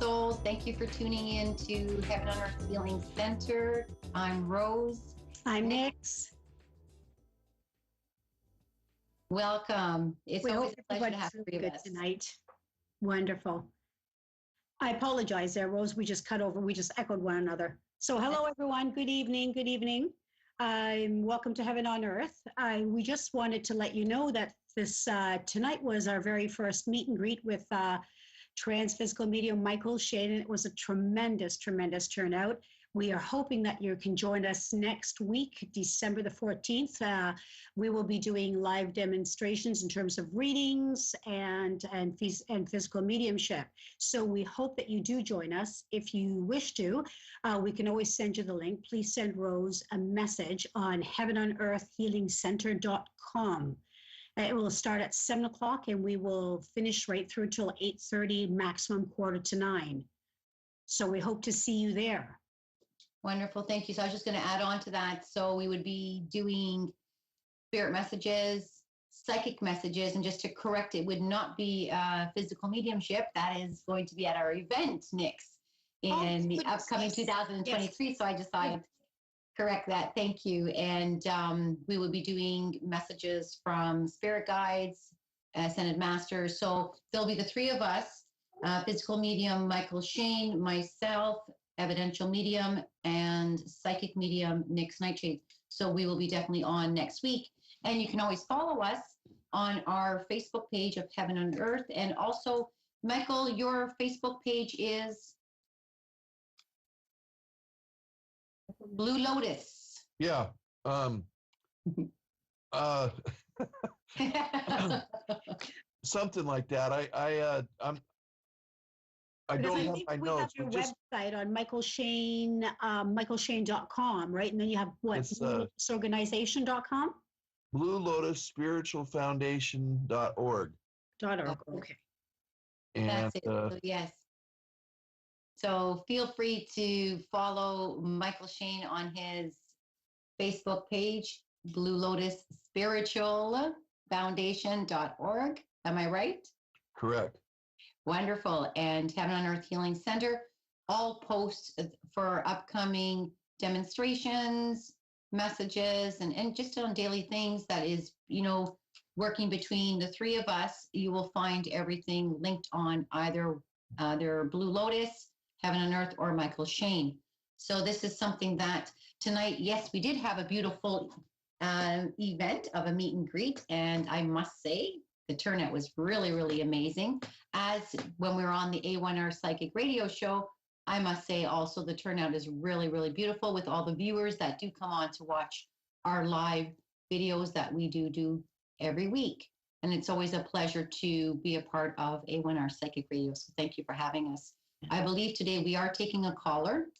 Soul. Thank you for tuning in to Heaven on Earth Healing Center. I'm Rose. I'm Nix. Welcome. It's always a pleasure to have three of good us tonight. Wonderful. I apologize there, Rose. We just cut over. We just echoed one another. So hello, everyone. Good evening. Good evening. Welcome to Heaven on Earth. We just wanted to let you know that this tonight was our very first meet and greet with trans-physical medium Michael Shane. It was a tremendous, tremendous turnout. We are hoping that you can join us next week, December the 14th. We will be doing live demonstrations in terms of readings and physical mediumship. So we hope that you do join us. If you wish to, we can always send you the link. Please send Rose a message on heavenonearthhealingcenter.com. It will start at 7 o'clock and we will finish right through till 8:30, maximum 8:45. So we hope to see you there. Wonderful. Thank you. So I was just going to add on to that. So we would be doing spirit messages, psychic messages, and just to correct, it would not be physical mediumship. That is going to be at our event, Nix, in the upcoming 2023. Yes. So I decided correct that. Thank you. And we will be doing messages from spirit guides, ascended masters. So there'll be the three of us, physical medium Michael Shane, myself, evidential medium, and psychic medium Nix Nightshade. So we will be definitely on next week. And you can always follow us on our Facebook page of Heaven on Earth. And also, Michael, your Facebook page is Blue Lotus. Yeah. Something like that. I don't have my notes. We have your website on michaelshane.com, right? And then you have what? BlueLotusOrganization.com? Blue Lotus Spiritual Foundation.org. Okay. And, that's it. So, yes. So feel free to follow Michael Shane on his Facebook page, Blue Lotus Spiritual Foundation.org. Am I right? Correct. Wonderful. And Heaven on Earth Healing Center, all posts for upcoming demonstrations, messages, and just on daily things that is, working between the three of us. You will find everything linked on either Blue Lotus, Heaven on Earth, or Michael Shane. So this is something that tonight, yes, we did have a beautiful event of a meet and greet. And I must say, the turnout was really, really amazing. As when we were on the A1R Psychic Radio Show, I must say also the turnout is really, really beautiful with all the viewers that do come on to watch our live videos that we do every week. And it's always a pleasure to be a part of A1R Psychic Radio. So thank you for having us. I believe today we are taking a caller.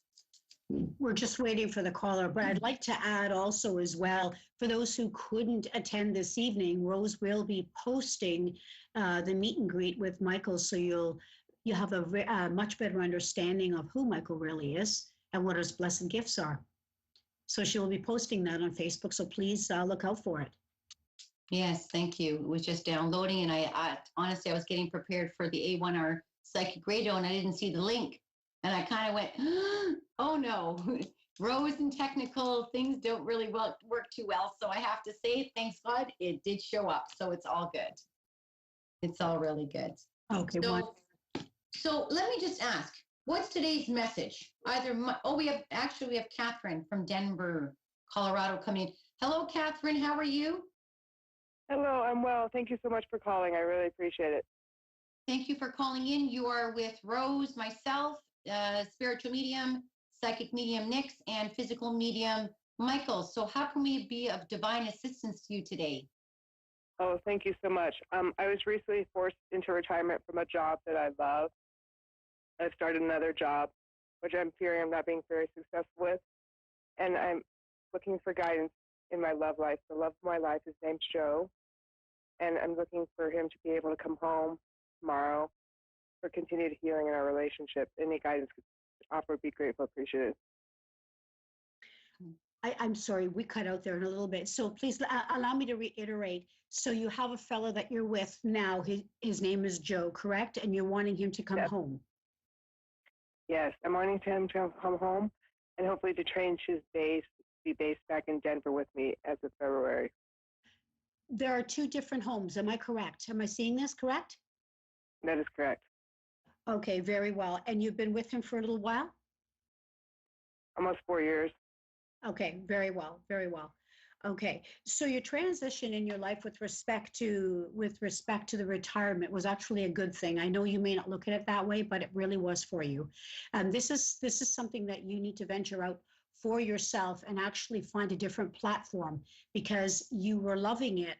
We're just waiting for the caller, but I'd like to add also as well, for those who couldn't attend this evening, Rose will be posting the meet and greet with Michael, so you'll have a much better understanding of who Michael really is and what his blessed gifts are. So she will be posting that on Facebook, so please look out for it. Yes, thank you. It was just downloading, and I honestly, I was getting prepared for the A1R Psychic Radio, and I didn't see the link. And I kind of went, oh no, Rose and technical things don't really work too well. So I have to say, thanks God, it did show up. So it's all good. It's all really good. Okay. So let me just ask, what's today's message? We have Catherine from Denver, Colorado coming in. Hello, Catherine. How are you? Hello, I'm well. Thank you so much for calling. I really appreciate it. Thank you for calling in. You are with Rose, myself, spiritual medium, psychic medium Nix, and physical medium Michael. So how can we be of divine assistance to you today? Oh, thank you so much. I was recently forced into retirement from a job that I love. I've started another job, which I'm fearing I'm not being very successful with. And I'm looking for guidance in my love life. The love of my life is named Joe. And I'm looking for him to be able to come home tomorrow for continued healing in our relationship. Any guidance offered would be grateful, appreciated. I'm sorry, we cut out there in a little bit. So please allow me to reiterate. So you have a fellow that you're with now. His name is Joe, correct? And you're wanting him to come home. Yes, I'm wanting him to come home and hopefully to train his base, be based back in Denver with me as of February. There are two different homes. Am I correct? Am I seeing this correct? That is correct. Okay, very well. And you've been with him for a little while? Almost 4 years. Okay, very well, very well. Okay, so your transition in your life with respect to the retirement was actually a good thing. I know you may not look at it that way, but it really was for you. And this is something that you need to venture out for yourself and actually find a different platform because you were loving it.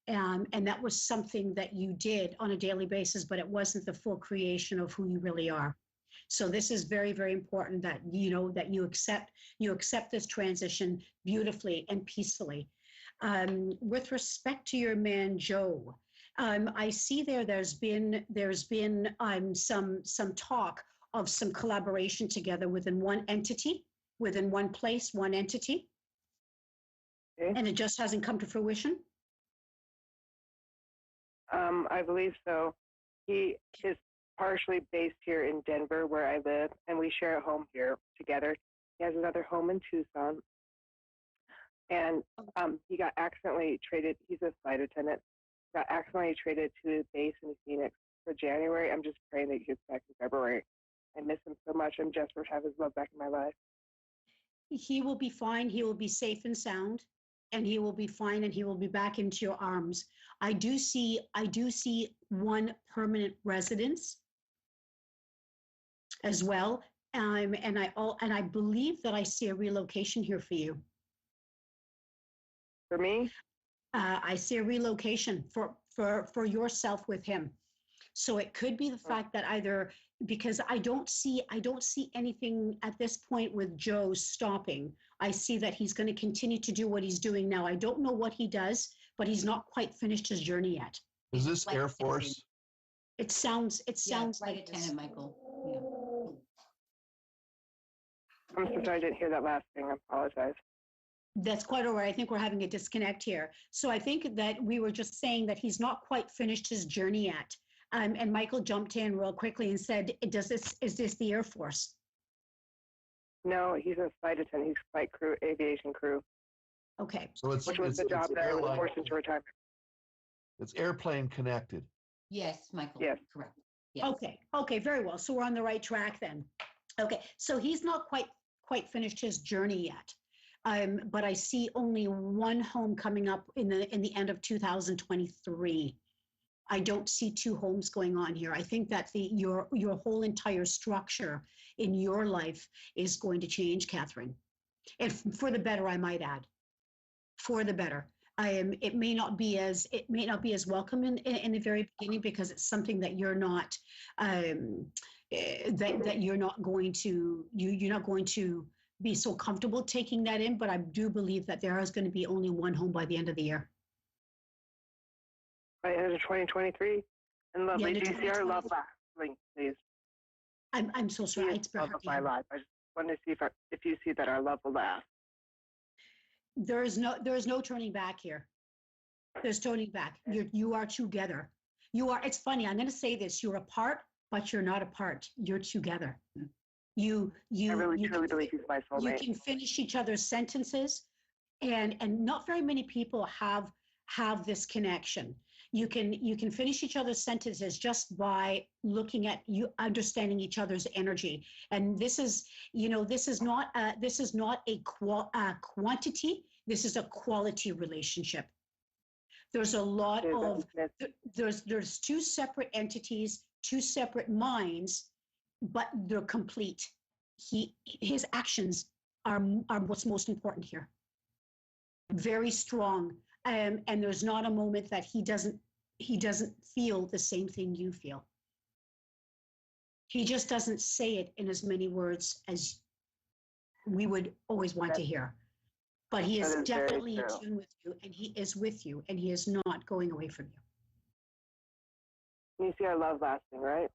And that was something that you did on a daily basis, but it wasn't the full creation of who you really are. So this is very, very important that you know that you accept this transition beautifully and peacefully. With respect to your man Joe, I see there's been some talk of some collaboration together within one entity, within one place, one entity, Okay. and it just hasn't come to fruition. I believe so. He is partially based here in Denver, where I live, and we share a home here together. He has another home in Tucson, and he got accidentally traded. He's a flight attendant. Got accidentally traded to a base in Phoenix for January. I'm just praying that he gets back in February. I miss him so much. I'm desperate to have his love back in my life. He will be fine. He will be safe and sound, and he will be fine, and he will be back into your arms. I do see one permanent residence as well, and I believe that I see a relocation here for you. For me, I see a relocation for yourself with him. So it could be the fact that either because I don't see anything at this point with Joe stopping. I see that he's going to continue to do what he's doing now. I don't know what he does, but he's not quite finished his journey yet. Is this Flight Air attendant. Force? It sounds Flight like this. attendant, Michael. I'm so sorry I didn't hear that last thing. I apologize. That's quite all right. I think we're having a disconnect here. So I think that we were just saying that he's not quite finished his journey yet. And Michael jumped in real quickly and said, is this the Air Force? No, he's a flight attendant. He's flight crew, aviation crew, Okay. So it's which was the job that I was airline- forced into retirement. It's airplane connected. Yes, Michael. Yes. Correct. Yes. Okay, very well. So we're on the right track then. Okay, so he's not quite finished his journey yet. But I see only one home coming up in the end of 2023. I don't see two homes going on here. I think that your whole entire structure in your life is going to change, Catherine, and for the better, I might add, for the better. It may not be as welcome in the very beginning because it's something that you're not that you're not going to be so comfortable taking that in. But I do believe that there is going to be only one home by the end of the year. By the end of 2023. And lovely end of GCR, love 2023. last link, please. I'm so sorry. Please, It's love of my life. I just wanted to see if you see that our love will last. There is no turning back here. There's turning back. You are together. It's funny. I'm going to say this. You're apart, but you're not apart. You're together. I really truly believe he's my You soulmate. can finish each other's sentences, and not very many people have this connection. You can finish each other's sentences just by looking at you, understanding each other's energy. And this is not a quantity. This is a quality relationship. There's a lot of there's two separate entities, two separate minds, but they're complete. His actions are what's most important here. Very strong. And there's not a moment that he doesn't feel the same thing you feel. He just doesn't say it in as many words as we would always want to hear. But he is definitely in tune with you, and he is with you, and he is not going away from you. You see our love lasting, right?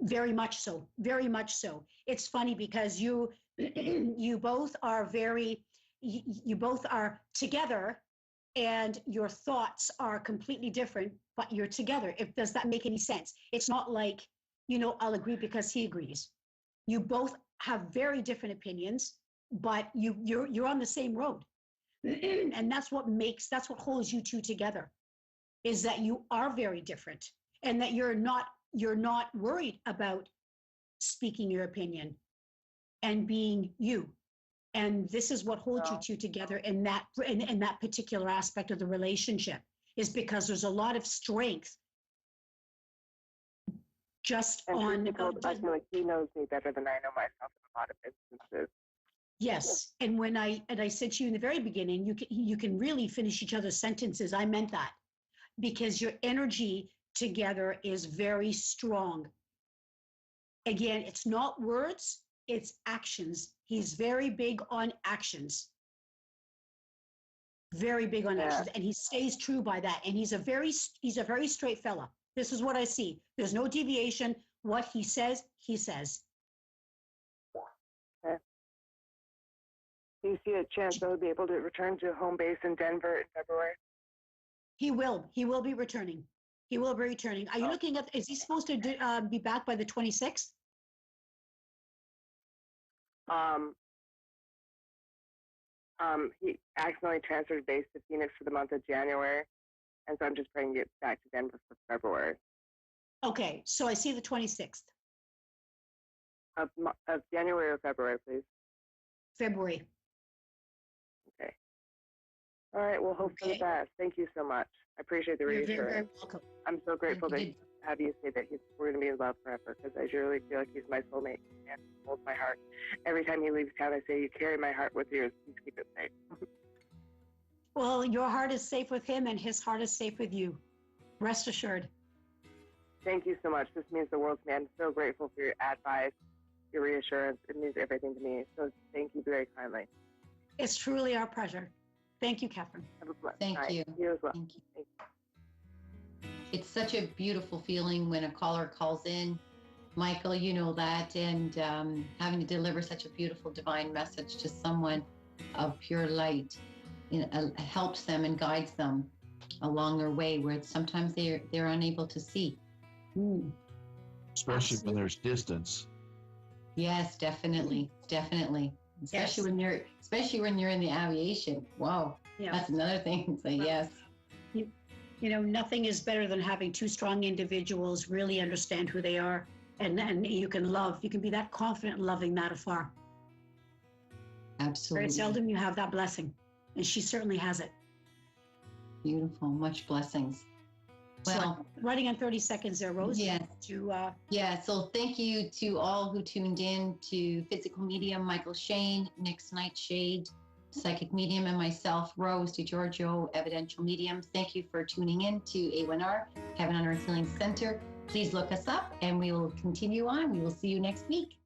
Very much so. Very much so. It's funny because you both are you both are together, and your thoughts are completely different, but you're together. Does that make any sense? It's not like I'll agree because he agrees. You both have very different opinions, but you're on the same road. And that's what holds you two together, is that you are very different and that you're not worried about speaking your opinion and being you. And this is what holds you two together in that particular aspect of the relationship, is because there's a lot of strength just And on. I feel like he knows me better than I know myself in a lot of instances. Yes, and when I said to you in the very beginning, you can really finish each other's sentences. I meant that, because your energy together is very strong. Again, it's not words, it's actions. He's very big on actions. Very big on actions, and he stays true by that. And he's a very straight fella. This is what I see. There's no deviation. What he says, he says. Okay. Do you see a chance that he'll be able to return to home base in Denver in February? He will. He will be returning. He will be returning. Are you looking at? Is he supposed to be back by the 26th? He accidentally transferred base to Phoenix for the month of January, and so I'm just praying to get back to Denver for February. Okay, so I see the 26th. Of January or February, please. February. Okay. All right. Well, hope for the Okay. best. Thank you so much. I appreciate the You're reassurance. very, very welcome. I'm so grateful you that did. have you say that we're going to be in love forever, because I really feel like he's my soulmate and he holds my heart. Every time he leaves town, I say, "You carry my heart with you. Please keep it safe." Well, your heart is safe with him and his heart is safe with you. Rest assured. Thank you so much. This means the world to me. I'm so grateful for your advice, your reassurance. It means everything to me. So thank you very kindly. It's truly our pleasure. Thank you, Catherine. Have a blessed Thank night. you. You as well. Thank you. It's such a beautiful feeling when a caller calls in. Michael, you know that, and having to deliver such a beautiful divine message to someone of pure light helps them and guides them along their way, where sometimes they're unable to see. Especially when there's distance. Yes, definitely, definitely. Especially Yes. when you're in the aviation. Wow, Yeah. that's another thing. So yes. Nothing is better than having two strong individuals really understand who they are, and you can be that confident in loving that afar. Absolutely. Very seldom you have that blessing, and she certainly has it. Beautiful. Much blessings. Well, So, running on 30 seconds there, Rose. yes. Yeah. So thank you to all who tuned in to Physical Medium, Michael Shane, Nick's Nightshade, Psychic Medium, and myself, Rose DiGiorgio, Evidential Medium. Thank you for tuning in to A1R, Heaven on Earth Healing Center. Please look us up and we will continue on. We will see you next week.